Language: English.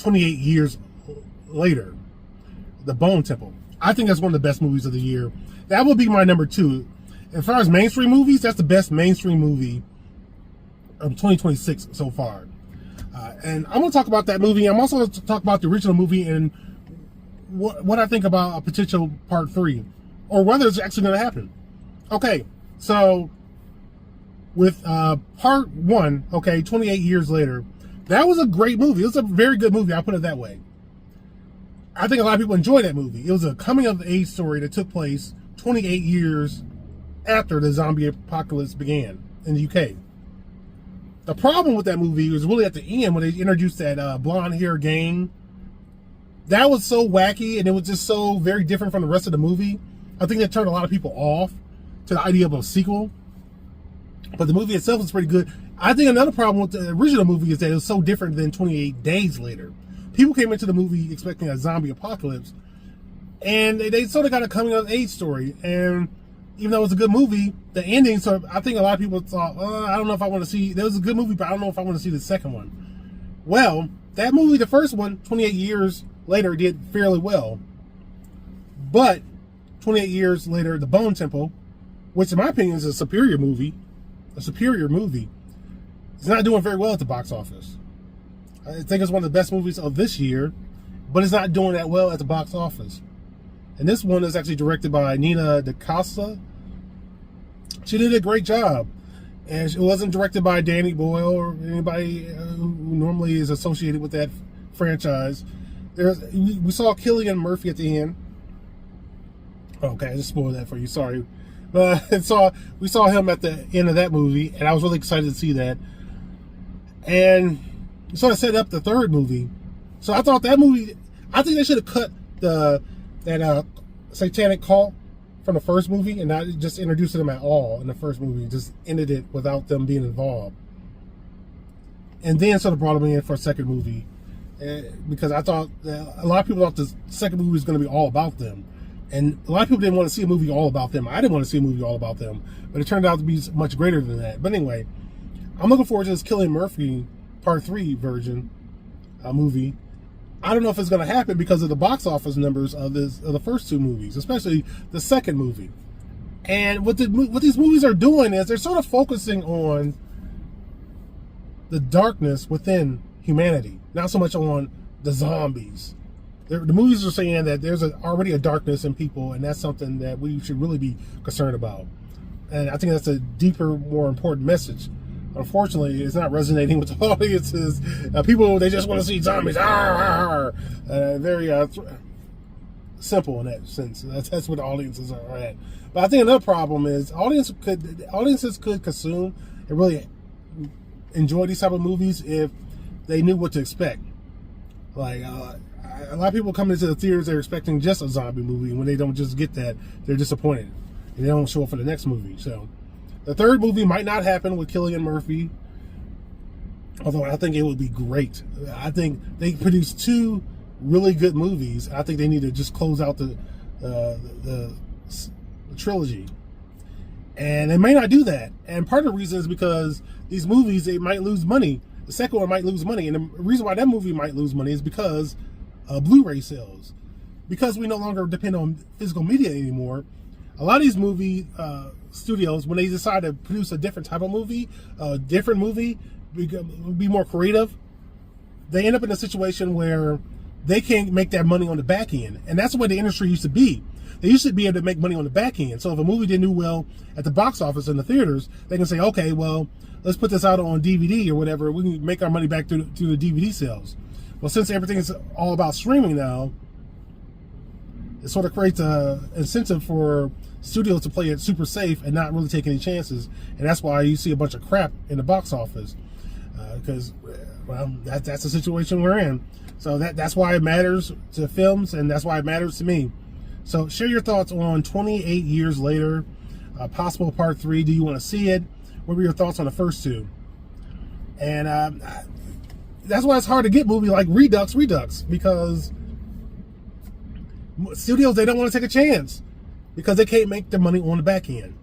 28 years later, The Bone Temple. I think that's one of the best movies of the year. That would be my number 2. As far as mainstream movies, that's the best mainstream movie of 2026 so far. And I'm going to talk about that movie. I'm also going to talk about the original movie and what I think about a potential part 3, or whether it's actually going to happen. Okay, so with part 1, okay, 28 years later, that was a great movie. It was a very good movie, I'll put it that way. I think a lot of people enjoyed that movie. It was a coming-of-age story that took place 28 years after the zombie apocalypse began in the UK. The problem with that movie was really at the end when they introduced that blonde hair gang. That was so wacky, and it was just so very different from the rest of the movie. I think that turned a lot of people off to the idea of a sequel. But the movie itself was pretty good. I think another problem with the original movie is that it was so different than 28 Days Later. People came into the movie expecting a zombie apocalypse, and they sort of got a coming-of-age story. And even though it was a good movie, the ending, so I think a lot of people thought, I don't know if I want to see, that was a good movie, but I don't know if I want to see the second one. Well, that movie, the first one, 28 years later, did fairly well. But 28 years later, The Bone Temple, which in my opinion is a superior movie, is not doing very well at the box office. I think it's one of the best movies of this year, but it's not doing that well at the box office. And this one is actually directed by Nina DaCosta. She did a great job. And it wasn't directed by Danny Boyle or anybody who normally is associated with that franchise. We saw Cillian Murphy at the end. Okay, I just spoiled that for you, sorry. But we saw him at the end of that movie, and I was really excited to see that. And sort of set up the third movie. So I thought that movie, I think they should have cut that satanic cult from the first movie and not just introducing them at all in the first movie. Just ended it without them being involved. And then sort of brought them in for a second movie. Because I thought that a lot of people thought the second movie was going to be all about them. And a lot of people didn't want to see a movie all about them. I didn't want to see a movie all about them. But it turned out to be much greater than that. But anyway, I'm looking forward to this Cillian Murphy Part 3 version movie. I don't know if it's going to happen because of the box office numbers of the first two movies, especially the second movie. And what these movies are doing is they're sort of focusing on the darkness within humanity, not so much on the zombies. The movies are saying that there's already a darkness in people, and that's something that we should really be concerned about. And I think that's a deeper, more important message. Unfortunately, it's not resonating with the audiences. People, they just want to see zombies. Very simple in that sense. That's what the audiences are at. But I think another problem is audiences could consume and really enjoy these type of movies if they knew what to expect. Like a lot of people come into the theaters, they're expecting just a zombie movie, and when they don't just get that, they're disappointed and they don't show up for the next movie. So the third movie might not happen with Cillian Murphy, although I think it would be great. I think they produced two really good movies. I think they need to just close out the trilogy. And they may not do that. And part of the reason is because these movies, they might lose money. The second one might lose money. And the reason why that movie might lose money is because Blu-ray sales. Because we no longer depend on physical media anymore, a lot of these movie studios, when they decide to produce a different type of movie, be more creative, they end up in a situation where they can't make that money on the back end. And that's the way the industry used to be. They used to be able to make money on the back end. So if a movie didn't do well at the box office in the theaters, they can say, okay, well, let's put this out on DVD or whatever. We can make our money back through the DVD sales. Well, since everything is all about streaming now, it sort of creates an incentive for studios to play it super safe and not really take any chances. And that's why you see a bunch of crap in the box office. Because, well, that's the situation we're in. So that's why it matters to films, and that's why it matters to me. So share your thoughts on 28 years later, possible part 3. Do you want to see it? What were your thoughts on the first two? And that's why it's hard to get movies like Redux, because studios, they don't want to take a chance because they can't make their money on the back end.